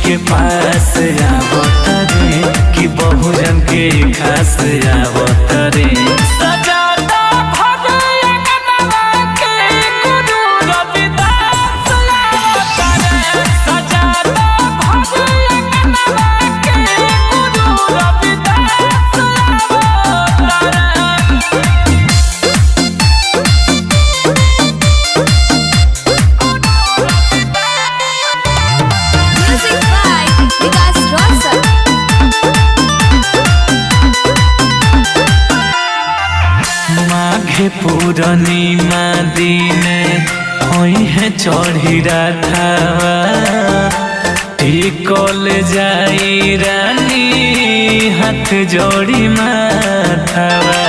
के पास आवत रे कि बहुजन के खास आवत रे। सजाता भगवानवा के गुरु रविदास आवत रे। सजाता भगवानवा के गुरु रविदास आवत रे। Music by Vikas Rosal. माघे पूर्णिमा दिन होई है चढ़ी राधावा टिकल जाई रानी हाथ जोड़ी माथावा।